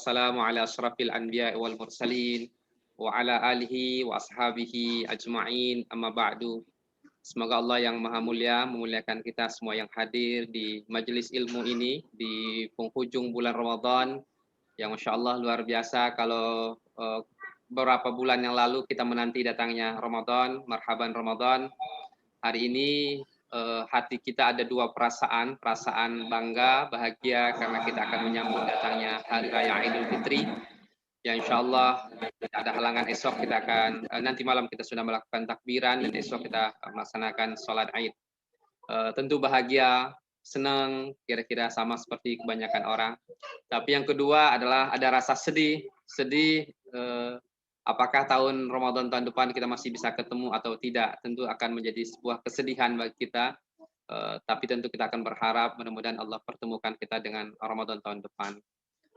wassalamu ala asyrafil anbiya wal mursalin wa ala alihi wa ashabihi ajma'in amma ba'du. Semoga Allah yang Maha Mulia memuliakan kita semua yang hadir di majelis ilmu ini di penghujung bulan Ramadan yang Masya Allah luar biasa. Kalau beberapa bulan yang lalu kita menanti datangnya Ramadan, marhaban Ramadan. Hari ini hati kita ada dua perasaan bangga, bahagia karena kita akan menyambut datangnya Hari Raya Idul Fitri. Ya insya Allah tidak ada halangan, esok kita akan nanti malam kita sudah melakukan takbiran dan esok kita melaksanakan sholat Id. Tentu bahagia, senang, kira-kira sama seperti kebanyakan orang. Tapi yang kedua adalah ada rasa sedih. Apakah tahun Ramadan tahun depan kita masih bisa ketemu atau tidak? Tentu akan menjadi sebuah kesedihan bagi kita. Tapi tentu kita akan berharap mudah-mudahan Allah pertemukan kita dengan Ramadan tahun depan.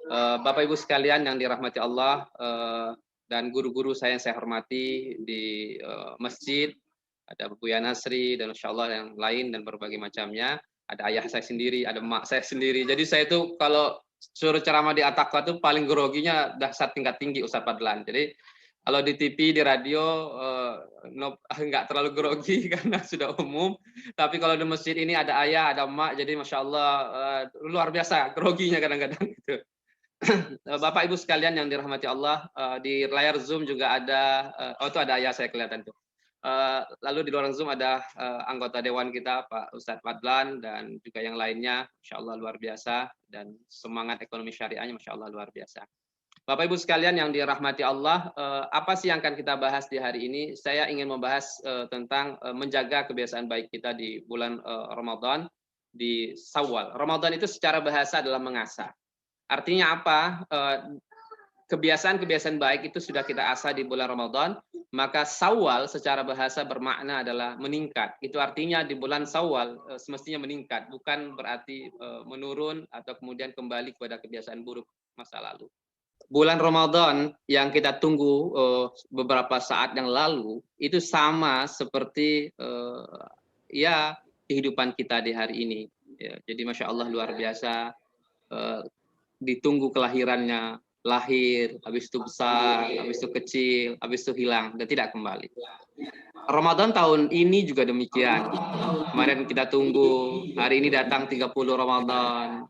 Bapak Ibu sekalian yang dirahmati Allah dan guru-guru saya yang saya hormati di masjid, ada Bu Ya Nasri dan insya Allah yang lain dan berbagai macamnya. Ada ayah saya sendiri, ada emak saya sendiri. Jadi saya itu kalau suruh ceramah di Atakwa itu paling groginya dasar tingkat tinggi Ustadz Fadlan. Jadi kalau di TV, di radio nggak terlalu grogi karena sudah umum. Tapi kalau di masjid ini ada ayah, ada emak, jadi masya Allah luar biasa groginya kadang-kadang gitu. Bapak Ibu sekalian yang dirahmati Allah, di layar Zoom juga ada, itu ada ayah saya kelihatan tuh. Lalu di luar Zoom ada anggota dewan kita Pak Ustadz Fadlan dan juga yang lainnya, Masya Allah luar biasa, dan semangat ekonomi syariahnya Masya Allah luar biasa. Bapak Ibu sekalian yang dirahmati Allah, apa sih yang akan kita bahas di hari ini? Saya ingin membahas tentang menjaga kebiasaan baik kita di bulan Ramadan, di Syawal. Ramadan itu secara bahasa adalah mengasah. Artinya apa? Kebiasaan-kebiasaan baik itu sudah kita asah di bulan Ramadan, maka Syawal secara bahasa bermakna adalah meningkat. Itu artinya di bulan Syawal semestinya meningkat, bukan berarti menurun atau kemudian kembali kepada kebiasaan buruk masa lalu. Bulan Ramadan yang kita tunggu beberapa saat yang lalu itu sama seperti ya kehidupan kita di hari ini. Ya, jadi Masya Allah luar biasa. Ditunggu kelahirannya, lahir, habis itu besar, habis itu kecil, habis itu hilang, dan tidak kembali. Ramadan tahun ini juga demikian. Kemarin kita tunggu, hari ini datang 30 Ramadan,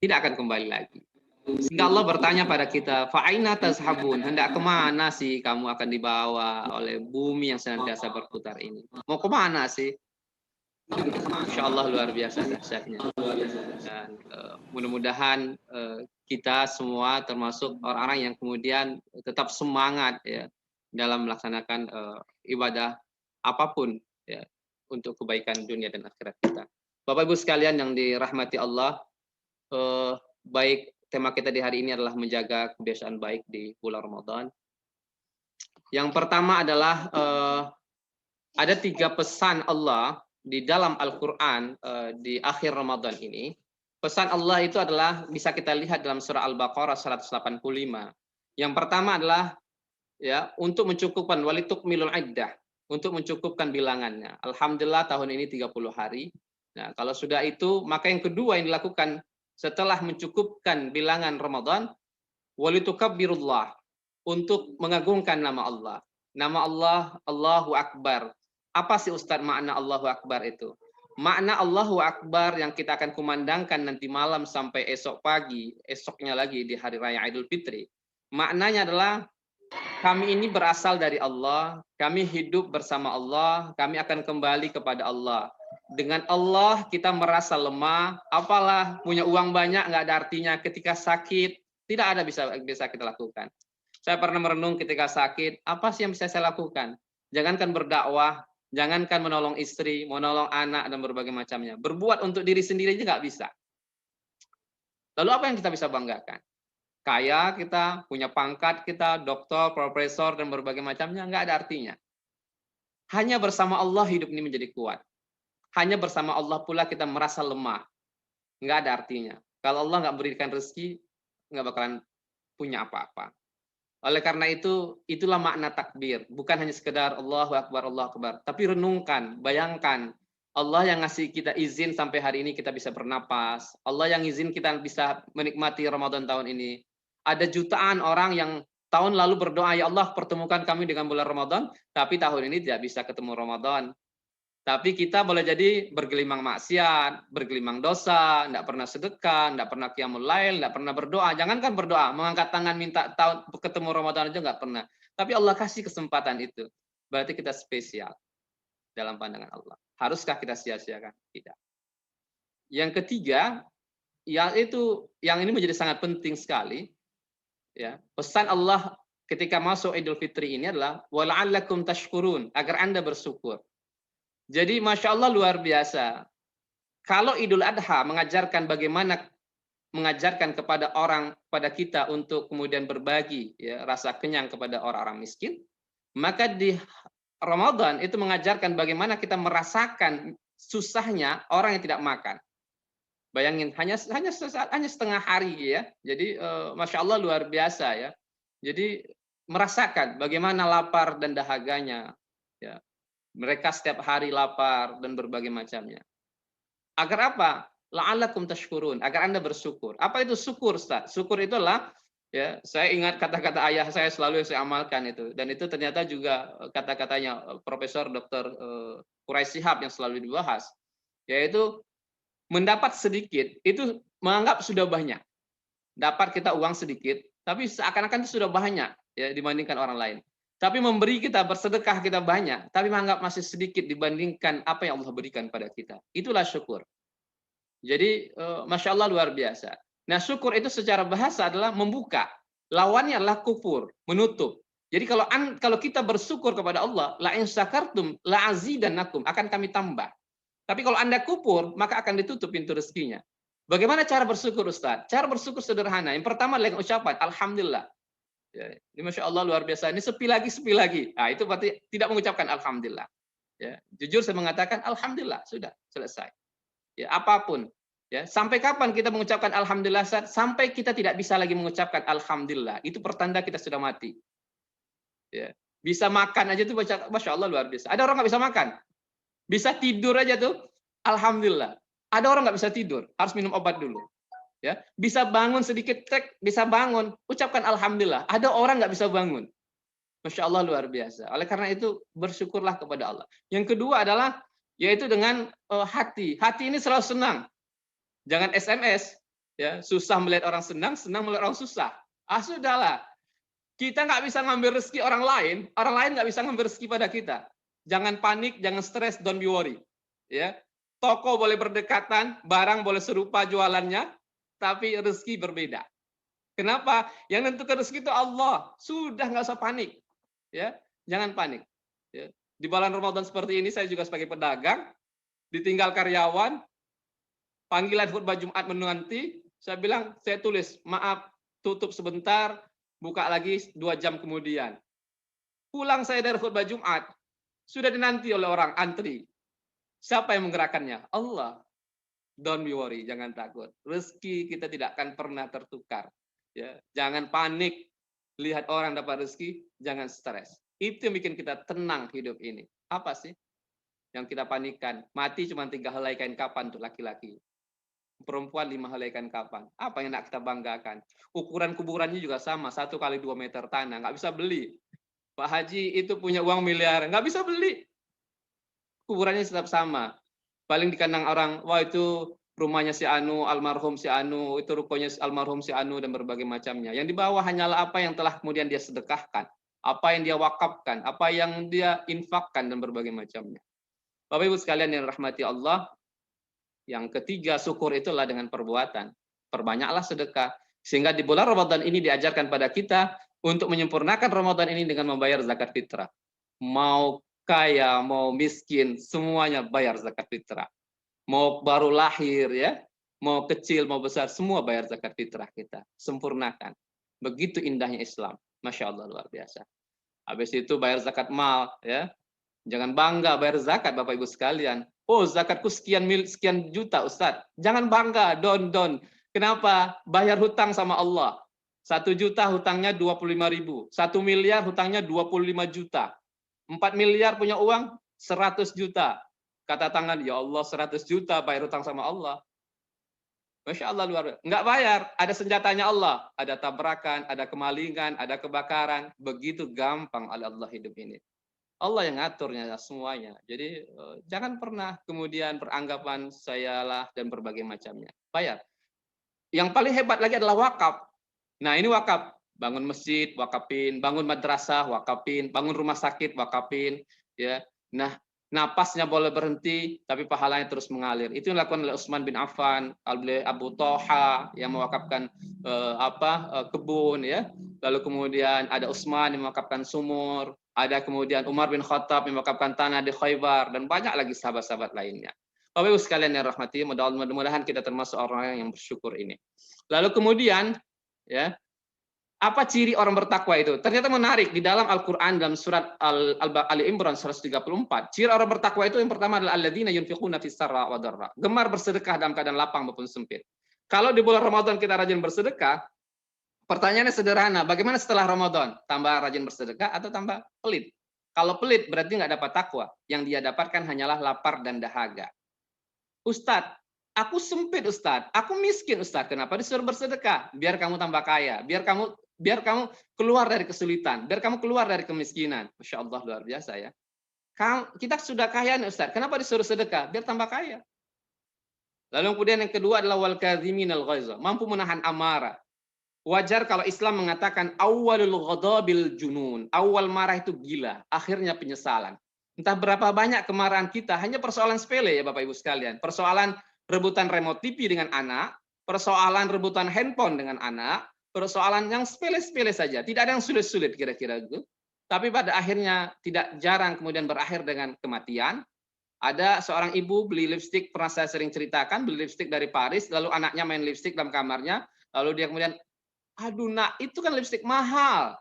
tidak akan kembali lagi. Sehingga Allah bertanya pada kita, fa'aina tazhabun, hendak kemana sih kamu akan dibawa oleh bumi yang senantiasa berputar ini? Mau kemana sih? Insya Allah luar biasa dahsyatnya. Dan mudah-mudahan kita semua termasuk orang-orang yang kemudian tetap semangat ya dalam melaksanakan ibadah apapun ya untuk kebaikan dunia dan akhirat kita. Bapak Ibu sekalian yang dirahmati Allah, baik tema kita di hari ini adalah menjaga kebiasaan baik di bulan Ramadan. Yang pertama adalah ada 3 pesan Allah di dalam Al-Quran di akhir Ramadan ini. Pesan Allah itu adalah bisa kita lihat dalam surah Al-Baqarah 185. Yang pertama adalah ya untuk mencukupkan walitukmilul iddah, untuk mencukupkan bilangannya. Alhamdulillah tahun ini 30 hari. Nah, kalau sudah itu, maka yang kedua yang dilakukan setelah mencukupkan bilangan Ramadan, walitukabbirullah, untuk mengagungkan nama Allah. Nama Allah, Allahu Akbar. Apa sih Ustadz makna Allahu Akbar itu? Makna Allahu Akbar yang kita akan kumandangkan nanti malam sampai esok pagi, esoknya lagi di Hari Raya Idul Fitri. Maknanya adalah kami ini berasal dari Allah, kami hidup bersama Allah, kami akan kembali kepada Allah. Dengan Allah kita merasa lemah, apalah punya uang banyak nggak ada artinya ketika sakit, tidak ada bisa kita lakukan. Saya pernah merenung ketika sakit, apa sih yang bisa saya lakukan? Jangankan berdakwah, jangankan menolong istri, menolong anak, dan berbagai macamnya. Berbuat untuk diri sendiri aja nggak bisa. Lalu apa yang kita bisa banggakan? Kaya kita, punya pangkat kita, doktor, profesor, dan berbagai macamnya, nggak ada artinya. Hanya bersama Allah hidup ini menjadi kuat. Hanya bersama Allah pula kita merasa lemah. Nggak ada artinya. Kalau Allah nggak berikan rezeki, nggak bakalan punya apa-apa. Oleh karena itu, itulah makna takbir. Bukan hanya sekedar Allahu Akbar, Allahu Akbar. Tapi renungkan, bayangkan. Allah yang ngasih kita izin sampai hari ini kita bisa bernapas. Allah yang izin kita bisa menikmati Ramadan tahun ini. Ada jutaan orang yang tahun lalu berdoa, ya Allah pertemukan kami dengan bulan Ramadan, tapi tahun ini tidak bisa ketemu Ramadan. Tapi kita boleh jadi bergelimang maksiat, bergelimang dosa, tidak pernah sedekah, tidak pernah qiyamul lail, tidak pernah berdoa. Jangankan berdoa, mengangkat tangan minta tahun ketemu Ramadan aja nggak pernah. Tapi Allah kasih kesempatan itu. Berarti kita spesial dalam pandangan Allah. Haruskah kita sia-siakan? Tidak. Yang ketiga, yaitu yang ini menjadi sangat penting sekali. Ya, pesan Allah ketika masuk Idul Fitri ini adalah wala'allakum tashkurun, agar Anda bersyukur. Jadi Masya Allah luar biasa. Kalau Idul Adha mengajarkan kepada kita untuk kemudian berbagi ya, rasa kenyang kepada orang-orang miskin, maka di Ramadan itu mengajarkan bagaimana kita merasakan susahnya orang yang tidak makan. Bayangin hanya setengah hari ya. Jadi Masya Allah luar biasa ya. Jadi merasakan bagaimana lapar dan dahaganya ya. Mereka setiap hari lapar dan berbagai macamnya. Agar apa? La'allakum tashkurun, agar Anda bersyukur. Apa itu syukur, Ustaz? Syukur itulah ya, saya ingat kata-kata ayah saya selalu saya amalkan itu, dan itu ternyata juga kata-katanya Profesor Dr. Quraisy Shihab yang selalu dibahas, yaitu mendapat sedikit itu menganggap sudah banyak. Dapat kita uang sedikit, tapi seakan-akan itu sudah banyak ya dibandingkan orang lain. Tapi memberi kita, bersedekah kita banyak, tapi menganggap masih sedikit dibandingkan apa yang Allah berikan pada kita. Itulah syukur. Jadi Masya Allah luar biasa. Nah syukur itu secara bahasa adalah membuka. Lawannya adalah kufur, menutup. Jadi kalau kita bersyukur kepada Allah, la in syakartum la azidannakum, akan kami tambah. Tapi kalau Anda kufur, maka akan ditutup pintu rezekinya. Bagaimana cara bersyukur, Ustaz? Cara bersyukur sederhana. Yang pertama adalah ucapan, Alhamdulillah. Ya, ini Masya Allah luar biasa. Ini sepi lagi. Nah, itu berarti tidak mengucapkan Alhamdulillah. Ya, jujur saya mengatakan Alhamdulillah, sudah selesai. Ya, apapun. Ya, sampai kapan kita mengucapkan Alhamdulillah? Sampai kita tidak bisa lagi mengucapkan Alhamdulillah. Itu pertanda kita sudah mati. Ya, bisa makan aja tuh, Masya Allah luar biasa. Ada orang nggak bisa makan? Bisa tidur aja tuh, Alhamdulillah. Ada orang nggak bisa tidur, harus minum obat dulu. Ya, bisa bangun sedikit, bisa bangun, ucapkan Alhamdulillah. Ada orang nggak bisa bangun. Masya Allah luar biasa. Oleh karena itu, bersyukurlah kepada Allah. Yang kedua adalah, yaitu dengan hati. Hati ini selalu senang. Jangan SMS. Ya, susah melihat orang senang melihat orang susah. Sudahlah. Kita nggak bisa ngambil rezeki orang lain nggak bisa ngambil rezeki pada kita. Jangan panik, jangan stres, don't be worry. Ya, toko boleh berdekatan, barang boleh serupa jualannya, tapi rezeki berbeda. Kenapa? Yang nentukan rezeki itu Allah. Sudah nggak usah panik. Ya, jangan panik. Ya. Di bulan Ramadan seperti ini, saya juga sebagai pedagang, ditinggal karyawan, panggilan khutbah Jumat menanti, saya bilang, saya tulis, maaf, tutup sebentar, buka lagi 2 jam kemudian. Pulang saya dari khutbah Jumat, sudah dinanti oleh orang antri. Siapa yang menggerakkannya? Allah. Don't be worry, jangan takut. Rezeki kita tidak akan pernah tertukar. Ya, jangan panik. Lihat orang dapat rezeki, jangan stres. Itu yang bikin kita tenang hidup ini. Apa sih yang kita panikkan? Mati cuma 3 helai kain kapan tuh laki-laki. Perempuan 5 helai kain kapan. Apa yang nak kita banggakan? Ukuran kuburannya juga sama, 1 kali 2 meter tanah. Nggak bisa beli. Pak Haji itu punya uang miliar, nggak bisa beli. Kuburannya tetap sama. Paling dikandang orang, wah itu rumahnya si Anu, almarhum si Anu, itu rukonya almarhum si Anu, dan berbagai macamnya. Yang di bawah hanyalah apa yang telah kemudian dia sedekahkan, apa yang dia wakafkan, apa yang dia infakkan, dan berbagai macamnya. Bapak Ibu sekalian yang rahmati Allah, yang ketiga syukur itulah dengan perbuatan. Perbanyaklah sedekah. Sehingga di bulan Ramadan ini diajarkan pada kita untuk menyempurnakan Ramadan ini dengan membayar zakat fitrah. Mau kaya, mau miskin, semuanya bayar zakat fitrah. Mau baru lahir ya, mau kecil, mau besar, semua bayar zakat fitrah kita. Sempurnakan. Begitu indahnya Islam. Masya Allah luar biasa. Habis itu bayar zakat mal ya. Jangan bangga bayar zakat Bapak Ibu sekalian. Oh, zakatku sekian juta, Ustadz. Jangan bangga, don. Kenapa? Bayar hutang sama Allah. 1 juta hutangnya 25.000. 1 miliar hutangnya 25 juta. 4 miliar punya uang 100 juta. Kata tangan, ya Allah 100 juta bayar hutang sama Allah. Masya Allah luar biasa. Nggak bayar, ada senjatanya Allah, ada tabrakan, ada kemalingan, ada kebakaran, begitu gampang oleh Allah hidup ini. Allah yang ngaturnya semuanya. Jadi jangan pernah kemudian beranggapan sayalah dan berbagai macamnya. Bayar. Yang paling hebat lagi adalah wakaf. Nah ini wakaf, bangun masjid, wakafin, bangun madrasah, wakafin, bangun rumah sakit, wakafin, ya. Nah, napasnya boleh berhenti, tapi pahalanya terus mengalir. Itu yang dilakukan oleh Utsman bin Affan, oleh Abu Thalha yang mewakafkan kebun, ya. Lalu kemudian ada Utsman yang mewakafkan sumur, ada kemudian Umar bin Khattab yang mewakafkan tanah di Khaybar, dan banyak lagi sahabat-sahabat lainnya. Bapak Ibu sekalian yang rahmati, mudah-mudahan kita termasuk orang yang bersyukur ini. Lalu kemudian, ya, apa ciri orang bertakwa itu? Ternyata menarik di dalam Al-Qur'an dalam surat Ali Imran 134. Ciri orang bertakwa itu yang pertama adalah alladzina yunfiquna fis sarra wa dharra. Gemar bersedekah dalam keadaan lapang maupun sempit. Kalau di bulan Ramadan kita rajin bersedekah, pertanyaannya sederhana, bagaimana setelah Ramadan? Tambah rajin bersedekah atau tambah pelit? Kalau pelit berarti nggak dapat takwa. Yang dia dapatkan hanyalah lapar dan dahaga. Ustadz, aku sempit Ustadz, aku miskin Ustadz. Kenapa disuruh bersedekah? Biar kamu tambah kaya, biar kamu keluar dari kesulitan, biar kamu keluar dari kemiskinan. Masya Allah luar biasa ya. Kita sudah kaya nih Ustadz, kenapa disuruh sedekah? Biar tambah kaya. Lalu kemudian yang kedua adalah wal kadhiminal ghaiza, mampu menahan amarah. Wajar kalau Islam mengatakan awwalul ghadabil junun, awal marah itu gila, akhirnya penyesalan. Entah berapa banyak kemarahan kita hanya persoalan sepele ya Bapak Ibu sekalian. Persoalan rebutan remote TV dengan anak, persoalan rebutan handphone dengan anak, persoalan yang sepele-sepele saja. Tidak ada yang sulit-sulit kira-kira itu. Tapi pada akhirnya tidak jarang kemudian berakhir dengan kematian. Ada seorang ibu beli lipstik, pernah saya sering ceritakan, beli lipstik dari Paris, lalu anaknya main lipstik dalam kamarnya, lalu dia kemudian, aduh nak, itu kan lipstik mahal,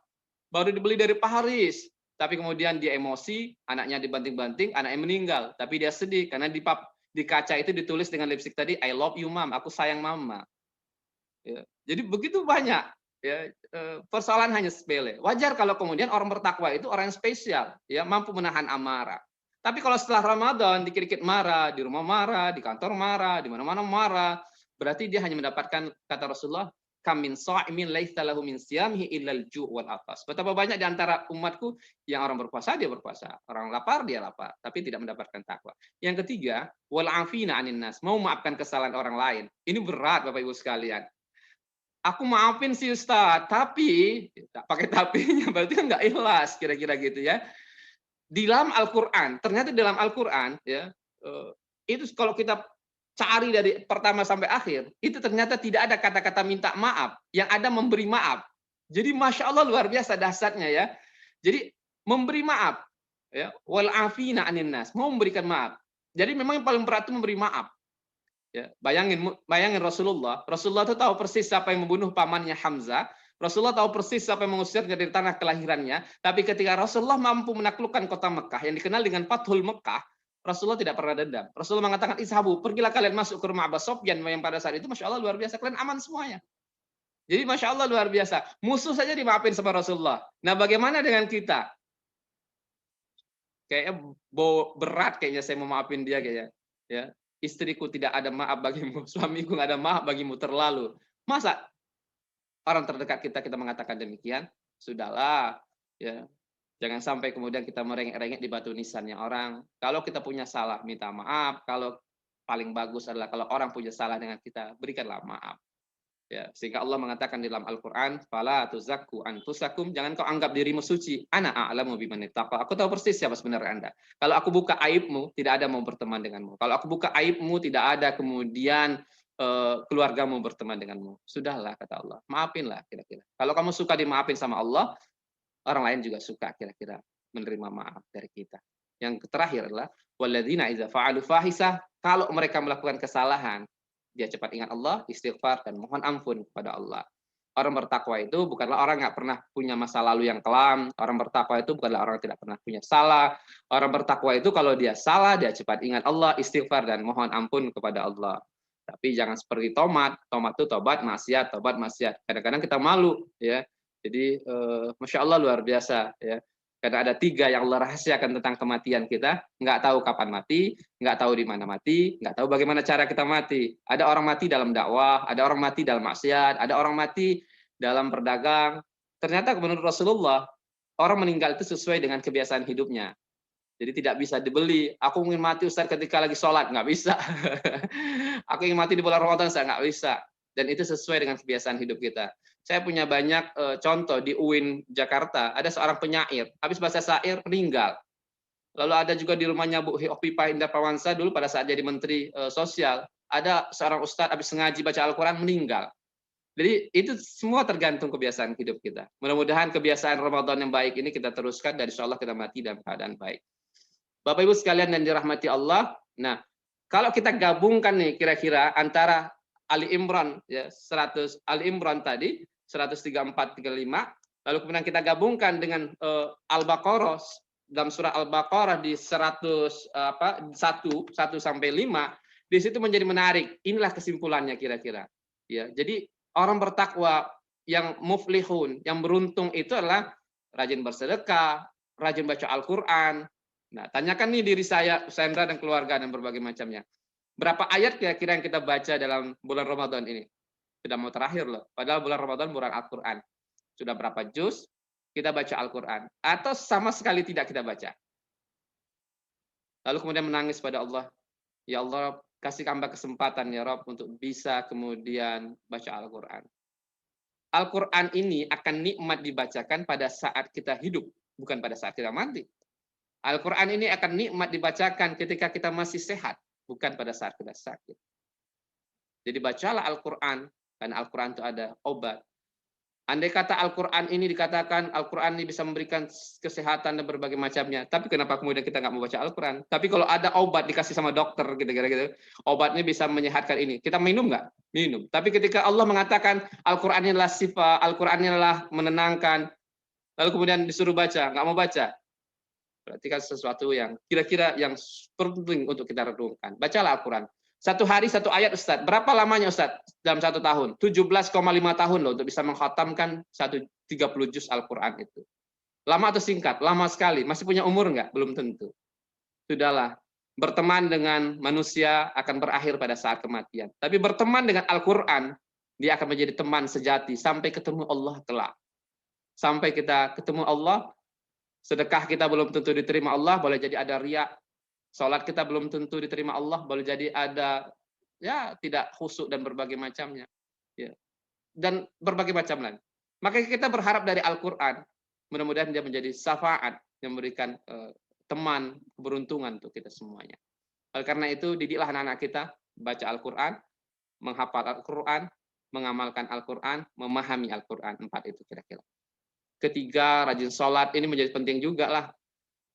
baru dibeli dari Paris. Tapi kemudian dia emosi, anaknya dibanting-banting, anaknya meninggal. Tapi dia sedih karena di kaca itu ditulis dengan lipstik tadi, I love you mom, aku sayang mama. Ya. Jadi begitu banyak ya, persoalan hanya sepele. Wajar kalau kemudian orang bertakwa itu orang yang spesial, ya mampu menahan amarah. Tapi kalau setelah Ramadan dikit-dikit marah, di rumah marah, di kantor marah, di mana-mana marah, berarti dia hanya mendapatkan kata Rasulullah, kam min sha'imin laisa lahu min siyamihi illal ju' wal atas. Betapa banyak di antara umatku yang orang berpuasa dia berpuasa, orang lapar dia lapar, tapi tidak mendapatkan takwa. Yang ketiga, wal afina 'anin nas, mau maafkan kesalahan orang lain. Ini berat Bapak Ibu sekalian. Aku maafin sih Ustaz, tapi tak pakai tapinya berarti kan nggak ikhlas kira-kira gitu ya. Di dalam Al-Qur'an, ternyata di dalam Al-Qur'an ya, itu kalau kita cari dari pertama sampai akhir, itu ternyata tidak ada kata-kata minta maaf, yang ada memberi maaf. Jadi Masya Allah luar biasa dahsyatnya ya. Jadi memberi maaf, ya, wal afina 'anin nas, mau memberikan maaf. Jadi memang yang paling berat itu memberi maaf. Ya, bayangin Rasulullah itu tahu persis siapa yang membunuh pamannya Hamzah. Rasulullah tahu persis siapa yang mengusirnya dari tanah kelahirannya. Tapi ketika Rasulullah mampu menaklukkan kota Mekah yang dikenal dengan Fathul Mekah, Rasulullah tidak pernah dendam. Rasulullah mengatakan, "Ishabu, pergilah kalian masuk ke rumah Abu Sufyan yang pada saat itu Masya Allah luar biasa, kalian aman semuanya." Jadi Masya Allah luar biasa. Musuh saja dimaafin sama Rasulullah. Nah bagaimana dengan kita? Kayaknya berat kayaknya saya mau maafin dia kayaknya. Ya, istriku tidak ada maaf bagimu, suamiku nggak ada maaf bagimu, terlalu. Masa orang terdekat kita mengatakan demikian? Sudahlah, ya. Jangan sampai kemudian kita merengek-rengek di batu nisannya orang. Kalau kita punya salah, minta maaf. Kalau paling bagus adalah kalau orang punya salah dengan kita, berikanlah maaf. Ya, sehingga Allah mengatakan di dalam Al-Qur'an, "Fala tuzakku anfusakum", jangan kau anggap dirimu suci. Ana a'lamu biman ittaqa. Aku tahu persis siapa sebenarnya Anda. Kalau aku buka aibmu, tidak ada mau berteman denganmu. Kalau aku buka aibmu, tidak ada kemudian keluargamu berteman denganmu. Sudahlah kata Allah. Maafinlah kira-kira. Kalau kamu suka dimaafin sama Allah, orang lain juga suka kira-kira menerima maaf dari kita. Yang terakhir adalah walladzina idza fa'alu fahisah, kalau mereka melakukan kesalahan, dia cepat ingat Allah, istighfar dan mohon ampun kepada Allah. Orang bertakwa itu bukanlah orang yang nggak pernah punya masa lalu yang kelam. Orang bertakwa itu bukanlah orang yang tidak pernah punya salah. Orang bertakwa itu kalau dia salah, dia cepat ingat Allah, istighfar dan mohon ampun kepada Allah. Tapi jangan seperti tomat. Tomat itu tobat maksiat. Kadang-kadang kita malu, ya. Jadi Masya Allah luar biasa ya. Karena ada 3 yang Allah rahasiakan tentang kematian kita, nggak tahu kapan mati, nggak tahu di mana mati, nggak tahu bagaimana cara kita mati. Ada orang mati dalam dakwah, ada orang mati dalam maksiat, ada orang mati dalam berdagang. Ternyata menurut Rasulullah, orang meninggal itu sesuai dengan kebiasaan hidupnya. Jadi tidak bisa dibeli. Aku ingin mati Ustaz ketika lagi sholat, nggak bisa. Aku ingin mati di bulan Ramadan, saya nggak bisa. Dan itu sesuai dengan kebiasaan hidup kita. Saya punya banyak contoh di UIN Jakarta. Ada seorang penyair, habis baca syair meninggal. Lalu ada juga di rumahnya Bu Hopipa Indah Pawansa dulu pada saat jadi Menteri Sosial. Ada seorang ustadz habis ngaji baca Al-Quran meninggal. Jadi itu semua tergantung kebiasaan hidup kita. Mudah-mudahan kebiasaan Ramadan yang baik ini kita teruskan dan insya Allah kita mati dalam keadaan baik. Bapak Ibu sekalian yang dirahmati Allah. Nah, kalau kita gabungkan nih kira-kira antara Ali Imran ya 100 Ali Imran tadi 134 35 lalu kemudian kita gabungkan dengan Al-Baqarah dalam surah Al-Baqarah di 100 1 sampai 5 di situ menjadi menarik. Inilah kesimpulannya kira-kira. Ya, jadi orang bertakwa yang muflihun, yang beruntung itu adalah rajin bersedekah, rajin baca Al-Qur'an. Nah, tanyakan nih diri saya, Sandra dan keluarga dan berbagai macamnya. Berapa ayat kira-kira yang kita baca dalam bulan Ramadan ini? Sudah mau terakhir loh. Padahal bulan Ramadan bulan Al-Qur'an. Sudah berapa juz kita baca Al-Qur'an? Atau sama sekali tidak kita baca? Lalu kemudian menangis pada Allah. Ya Allah, kasih hamba kesempatan ya Rabb untuk bisa kemudian baca Al-Qur'an. Al-Qur'an ini akan nikmat dibacakan pada saat kita hidup, bukan pada saat kita mati. Al-Quran ini akan nikmat dibacakan ketika kita masih sehat, bukan pada saat kita sakit. Jadi bacalah Al-Quran, karena Al-Quran itu ada obat. Andai kata Al-Quran ini dikatakan, Al-Quran ini bisa memberikan kesehatan dan berbagai macamnya. Tapi kenapa kemudian kita nggak mau baca Al-Quran? Tapi kalau ada obat dikasih sama dokter, gitu, obatnya bisa menyehatkan ini. Kita minum nggak? Minum. Tapi ketika Allah mengatakan Al-Quran inilah sifat, Al-Quran inilah menenangkan, lalu kemudian disuruh baca, nggak mau baca. Berarti kan sesuatu yang kira-kira yang penting untuk kita renungkan. Bacalah Al-Quran. Satu hari satu ayat Ustaz. Berapa lamanya Ustaz dalam 1 tahun? 17,5 tahun loh untuk bisa mengkhatamkan 30 juz Al-Quran itu. Lama atau singkat? Lama sekali. Masih punya umur nggak? Belum tentu. Sudahlah. Berteman dengan manusia akan berakhir pada saat kematian. Tapi berteman dengan Al-Quran, dia akan menjadi teman sejati sampai ketemu Allah kelak. Sampai kita ketemu Allah, sedekah kita belum tentu diterima Allah, boleh jadi ada riya. Salat kita belum tentu diterima Allah, boleh jadi ada ya tidak khusyuk dan berbagai macamnya. Ya. Dan berbagai macam lain. Maka kita berharap dari Al-Qur'an, mudah-mudahan dia menjadi syafaat yang memberikan teman keberuntungan untuk kita semuanya. Oleh karena itu, didiklah anak-anak kita baca Al-Qur'an, menghafal Al-Qur'an, mengamalkan Al-Qur'an, memahami Al-Qur'an. 4 itu kira-kira. Ketiga, rajin sholat. Ini menjadi penting juga lah.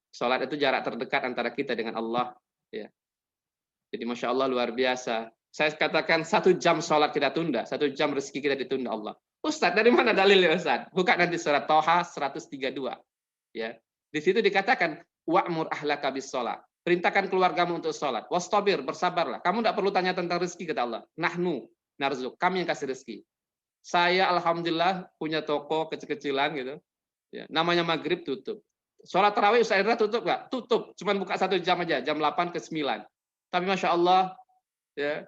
Sholat itu jarak terdekat antara kita dengan Allah. Ya. Jadi Masya Allah luar biasa. Saya katakan 1 jam sholat kita tunda. 1 jam rezeki kita ditunda Allah. Ustaz, dari mana dalilnya Ustaz? Buka nanti surat Toha 132. Ya. Di situ dikatakan, wa'mur ahlaka bis sholat. Perintahkan keluargamu untuk sholat. Wastabir, bersabarlah. Kamu tidak perlu tanya tentang rezeki, kata Allah. Nahnu narzuk. Kami yang kasih rezeki. Saya alhamdulillah punya toko kecil-kecilan gitu. Ya, namanya maghrib tutup. Sholat tarawih Ustaz Indra tutup nggak? Tutup. Cuman buka 1 jam aja, jam 8 ke 9. Tapi Masya Allah, ya,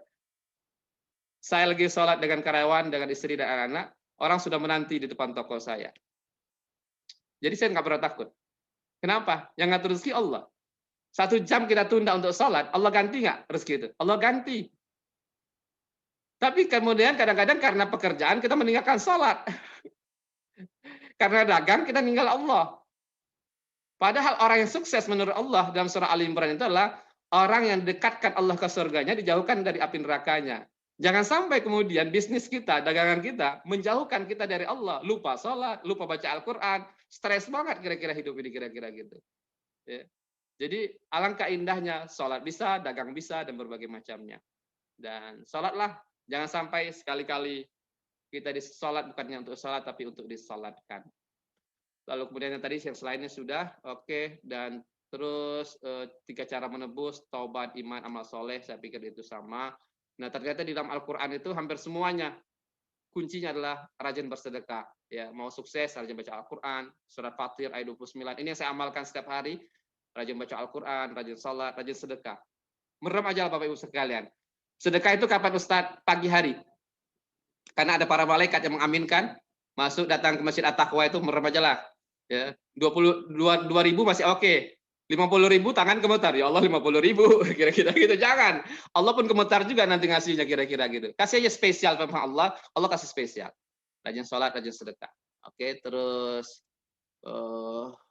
saya lagi sholat dengan karyawan, dengan istri dan anak-anak, orang sudah menanti di depan toko saya. Jadi saya nggak pernah takut. Kenapa? Yang ngatur rezeki Allah. 1 jam kita tunda untuk sholat, Allah ganti nggak rezeki itu? Allah ganti. Tapi kemudian kadang-kadang karena pekerjaan kita meninggalkan sholat. Karena dagang kita ninggal Allah. Padahal orang yang sukses menurut Allah dalam surah Ali Imran itu adalah orang yang dekatkan Allah ke surganya, dijauhkan dari api nerakanya. Jangan sampai kemudian bisnis kita, dagangan kita, menjauhkan kita dari Allah. Lupa sholat, lupa baca Al-Quran, stres banget kira-kira hidup ini kira-kira gitu. Ya. Jadi alangkah indahnya sholat bisa, dagang bisa, dan berbagai macamnya. Dan sholatlah. Jangan sampai sekali-kali kita disolat bukannya untuk sholat, tapi untuk disolatkan. Lalu kemudian yang tadi yang selainnya sudah, oke. Dan terus 3 cara menebus, taubat, iman, amal soleh, saya pikir itu sama. Nah ternyata di dalam Al-Quran itu hampir semuanya. kuncinya adalah rajin bersedekah. Ya, mau sukses rajin baca Al-Quran, surat Fatir ayat 29. Ini yang saya amalkan setiap hari. Rajin baca Al-Quran, rajin sholat, rajin sedekah. Merem aja lah Bapak Ibu sekalian. Sedekah itu kapan Ustadz? Pagi hari. Karena ada para malaikat yang mengaminkan, masuk datang ke Masjid At-Taqwa itu merem aja lah. Ya, 2.000 masih oke. 50.000 tangan gemetar, ya Allah 50.000, kira-kira gitu. Jangan, Allah pun gemetar juga nanti ngasihnya kira-kira gitu. Kasih aja spesial sama Allah, Allah kasih spesial. Rajin sholat, rajin sedekah. Oke, terus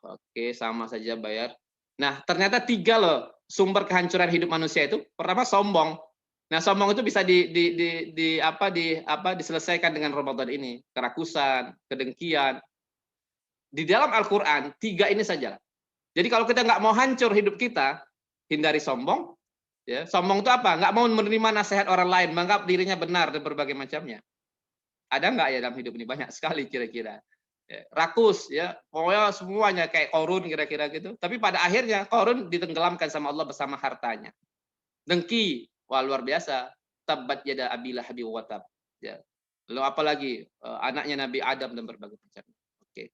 oke, sama saja bayar. Nah, ternyata 3 loh sumber kehancuran hidup manusia itu. Pertama sombong. Nah, sombong itu bisa diselesaikan dengan Ramadan ini. Kerakusan, kedengkian. Di dalam Al-Qur'an 3 ini saja. Jadi kalau kita nggak mau hancur hidup kita, hindari sombong. Ya, sombong itu apa? Nggak mau menerima nasihat orang lain, menganggap dirinya benar dan berbagai macamnya. Ada nggak ya dalam hidup ini? Banyak sekali kira-kira. Ya, rakus, ya, pokoknya semuanya kayak Korun kira-kira gitu. Tapi pada akhirnya Korun ditenggelamkan sama Allah bersama hartanya. Dengki, wah luar biasa. Tabbat yada Abi Lahab wa tab. Ya. Lalu apalagi anaknya Nabi Adam dan berbagai macamnya. Oke.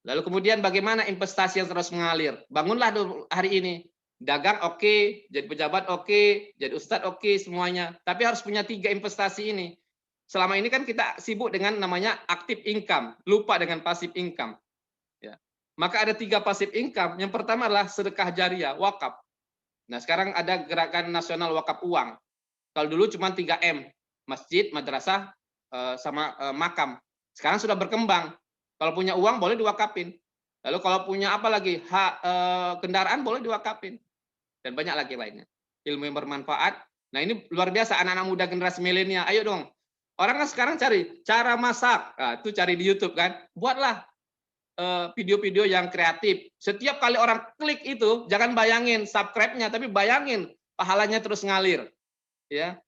Lalu kemudian bagaimana investasi yang terus mengalir? Bangunlah hari ini. Dagang oke, jadi pejabat oke, jadi ustadz oke semuanya. Tapi harus punya 3 investasi ini. Selama ini kan kita sibuk dengan namanya active income, lupa dengan passive income. Ya. Maka ada 3 passive income. Yang pertama adalah sedekah jariah, wakaf. Nah sekarang ada gerakan nasional wakaf uang. Kalau dulu cuma 3M, masjid, madrasah, sama makam. Sekarang sudah berkembang. Kalau punya uang boleh diwakafin. Lalu kalau punya apa lagi? Kendaraan boleh diwakafin. Dan banyak lagi lainnya. Ilmu yang bermanfaat. Nah ini luar biasa anak-anak muda generasi milenial. Ayo dong. Orang kan sekarang cari cara masak. Nah, itu cari di YouTube kan. Buatlah video-video yang kreatif. Setiap kali orang klik itu, jangan bayangin subscribe-nya, tapi bayangin pahalanya terus ngalir. Ya.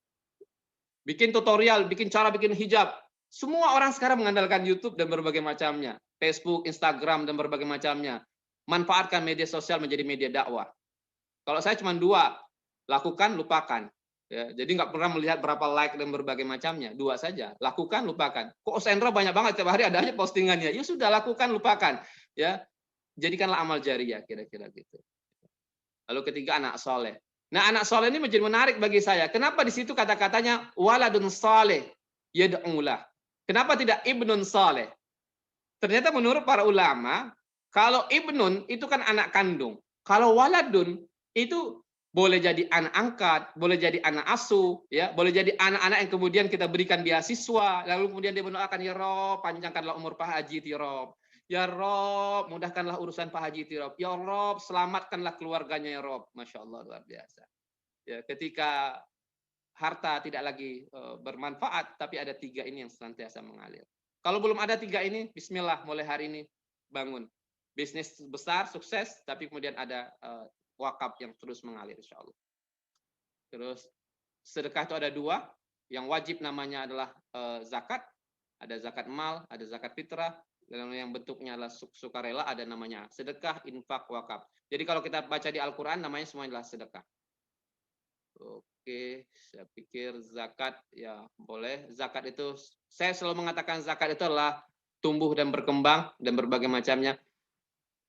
Bikin tutorial, bikin cara bikin hijab. Semua orang sekarang mengandalkan YouTube dan berbagai macamnya. Facebook, Instagram, dan berbagai macamnya. Manfaatkan media sosial menjadi media dakwah. Kalau saya cuma 2, lakukan, lupakan. Ya, jadi nggak pernah melihat berapa like dan berbagai macamnya. 2 saja, lakukan, lupakan. Kok Sendra banyak banget, tiap hari ada aja postingannya. Ya sudah, lakukan, lupakan. Ya, jadikanlah amal jariah, kira-kira gitu. Lalu ketiga, anak soleh. Nah, anak soleh ini menjadi menarik bagi saya. Kenapa di situ kata-katanya waladun soleh yad'ulah? Kenapa tidak ibnun soleh? Ternyata menurut para ulama, kalau ibnun itu kan anak kandung. Kalau waladun itu boleh jadi anak angkat, boleh jadi anak asuh, ya, boleh jadi anak-anak yang kemudian kita berikan beasiswa, lalu kemudian dia mendoakan, ya Rob, panjangkanlah umur Pak Haji Tirob. Ya Rob, mudahkanlah urusan Pak Haji Tirob. Ya Rob, selamatkanlah keluarganya ya Rob. Masya Allah, luar biasa. Ya, ketika harta tidak lagi bermanfaat, tapi ada 3 ini yang senantiasa mengalir. Kalau belum ada 3 ini, bismillah, mulai hari ini bangun. Bisnis besar, sukses, tapi kemudian ada wakaf yang terus mengalir, insya Allah. Terus, sedekah itu ada 2. Yang wajib namanya adalah zakat. Ada zakat mal, ada zakat fitrah. Dan yang bentuknya adalah sukarela, ada namanya sedekah, infak, wakaf. Jadi kalau kita baca di Al-Quran, namanya semuanya adalah sedekah. Oke, saya pikir zakat ya boleh. Zakat itu, saya selalu mengatakan zakat itu adalah tumbuh dan berkembang dan berbagai macamnya.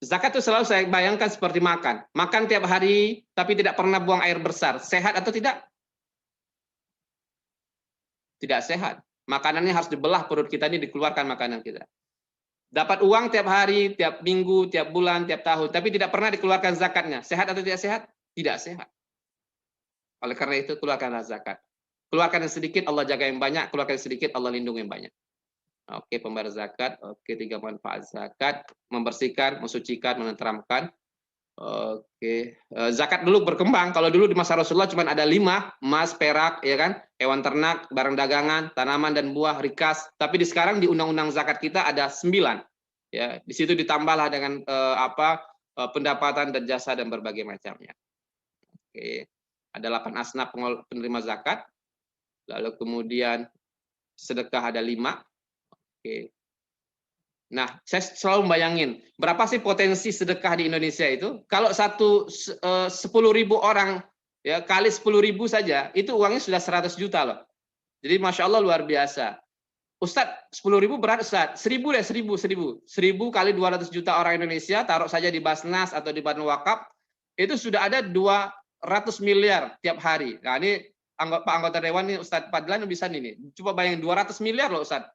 Zakat itu selalu saya bayangkan seperti makan. Makan tiap hari, tapi tidak pernah buang air besar. Sehat atau tidak? Tidak sehat. Makanannya harus dibelah, perut kita ini dikeluarkan makanan kita. Dapat uang tiap hari, tiap minggu, tiap bulan, tiap tahun, tapi tidak pernah dikeluarkan zakatnya. Sehat atau tidak sehat? Tidak sehat. Oleh karena itu, keluarkanlah zakat. Keluarkan yang sedikit, Allah jaga yang banyak. Keluarkan yang sedikit, Allah lindungi yang banyak. Oke, pembayar zakat. Oke, 3 manfaat zakat. Membersihkan, mensucikan, menenteramkan. Oke. Zakat dulu berkembang. Kalau dulu di masa Rasulullah cuma ada 5. Emas, perak, ya kan? Hewan ternak, barang dagangan, tanaman dan buah, rikas. Tapi di sekarang di undang-undang zakat kita ada 9. Ya, di situ ditambahlah dengan pendapatan dan jasa dan berbagai macamnya. Oke. Ada 8 asnaf penerima zakat. Lalu kemudian sedekah ada 5. Oke. Nah, saya selalu bayangin, berapa sih potensi sedekah di Indonesia itu? Kalau 10.000 orang, ya kali 10.000 saja, itu uangnya sudah 100 juta loh. Jadi Masya Allah luar biasa. Ustadz, 10.000 berat Ustadz. 1.000 deh, 1.000, 1.000. 1.000 kali 200 juta orang Indonesia, taruh saja di Basnas atau di Badan Wakaf, itu sudah ada 200 miliar tiap hari. Nah ini Pak anggota Dewan nih, Ustadz Fadlan bisa nih. Coba bayangin 200 miliar loh Ustadz.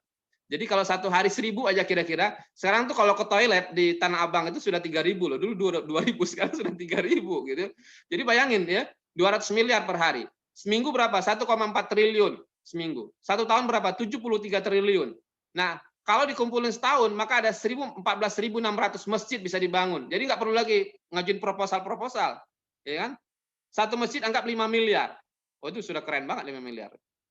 Jadi kalau satu hari 1.000 aja kira-kira, sekarang tuh kalau ke toilet di Tanah Abang itu sudah 3.000 loh. Dulu 2.000, sekarang sudah 3.000 gitu. Jadi bayangin ya, 200 miliar per hari. Seminggu berapa? 1,4 triliun seminggu. Satu tahun berapa? 73 triliun. Nah, kalau dikumpulin setahun, maka ada 14.600 masjid bisa dibangun. Jadi nggak perlu lagi ngajuin proposal, ya kan? Satu masjid anggap 5 miliar. Oh, itu sudah keren banget 5 miliar.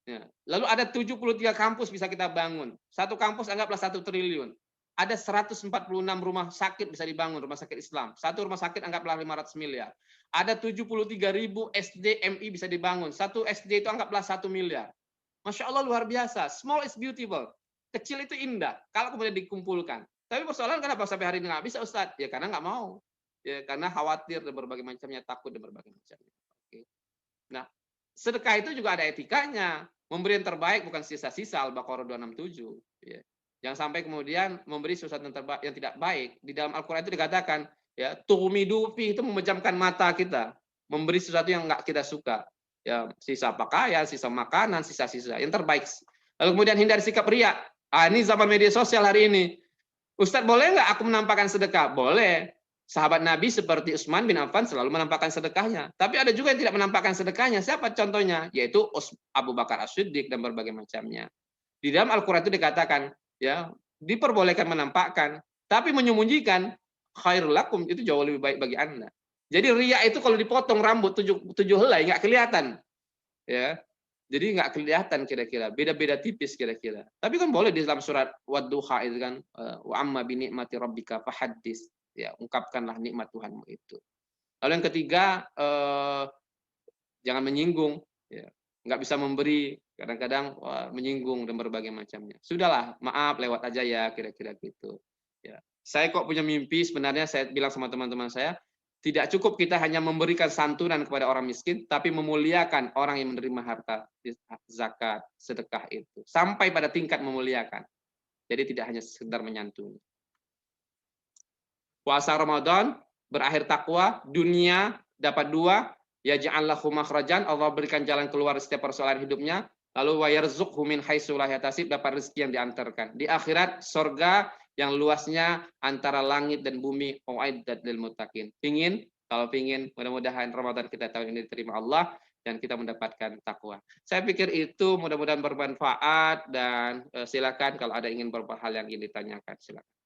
Ya. Lalu ada 73 kampus bisa kita bangun. Satu kampus anggaplah 1 triliun. Ada 146 rumah sakit bisa dibangun, rumah sakit Islam. Satu rumah sakit anggaplah 500 miliar. Ada 73.000 SDMI bisa dibangun. Satu SD itu anggaplah 1 miliar. Masya Allah luar biasa. Small is beautiful. Kecil itu indah. Kalau kemudian dikumpulkan. Tapi persoalan kenapa sampai hari ini nggak bisa Ustadz? Ya karena nggak mau. Ya karena khawatir dan berbagai macamnya, takut dan berbagai macamnya. Oke. Nah, sedekah itu juga ada etikanya. Memberi yang terbaik bukan sisa-sisa, Al-Baqarah 267. Ya. Jangan sampai kemudian memberi sesuatu yang tidak baik. Di dalam Al-Quran itu dikatakan, ya, tumidu fi itu memejamkan mata kita. Memberi sesuatu yang nggak kita suka. Ya, sisa pakaian, sisa makanan, sisa-sisa. Yang terbaik. Lalu kemudian hindari sikap riya. Ini zaman media sosial hari ini. Ustadz, boleh nggak aku menampakkan sedekah? Boleh. Sahabat Nabi seperti Utsman bin Affan selalu menampakkan sedekahnya. Tapi ada juga yang tidak menampakkan sedekahnya. Siapa contohnya? Yaitu Abu Bakar As-Siddiq dan berbagai macamnya. Di dalam Al-Quran itu dikatakan, ya, diperbolehkan menampakkan, tapi menyembunyikan khairul lakum, itu jauh lebih baik bagi Anda. Jadi riya itu kalau dipotong rambut 7 helai nggak kelihatan. Ya. Jadi nggak kelihatan kira-kira, beda-beda tipis kira-kira. Tapi kan boleh di dalam surat Wadduha itu kan, wa amma bi ni'mati rabbika fahaddits. Ya, ungkapkanlah nikmat Tuhanmu itu. Lalu yang ketiga, jangan menyinggung. Ya. Nggak bisa memberi, kadang-kadang menyinggung dan berbagai macamnya. Sudahlah, maaf, lewat aja ya, kira-kira gitu. Ya. Saya kok punya mimpi, sebenarnya saya bilang sama teman-teman saya, tidak cukup kita hanya memberikan santunan kepada orang miskin, tapi memuliakan orang yang menerima harta zakat, sedekah itu. Sampai pada tingkat memuliakan. Jadi tidak hanya sekedar menyantuni. Puasa Ramadan, berakhir takwa, dunia dapat 2, ya ja'allahu makhrajan, Allah berikan jalan keluar setiap persoalan hidupnya, lalu wa yarzuqhu min haitsu la yahtasib, dapat rezeki yang diantarkan. Di akhirat surga yang luasnya antara langit dan bumi, uiddat lil muttaqin. Kalau pingin, mudah-mudahan Ramadan kita tahun ini diterima Allah dan kita mendapatkan takwa. Saya pikir itu mudah-mudahan bermanfaat dan silakan kalau ada ingin beberapa hal yang ingin ditanyakan, silakan.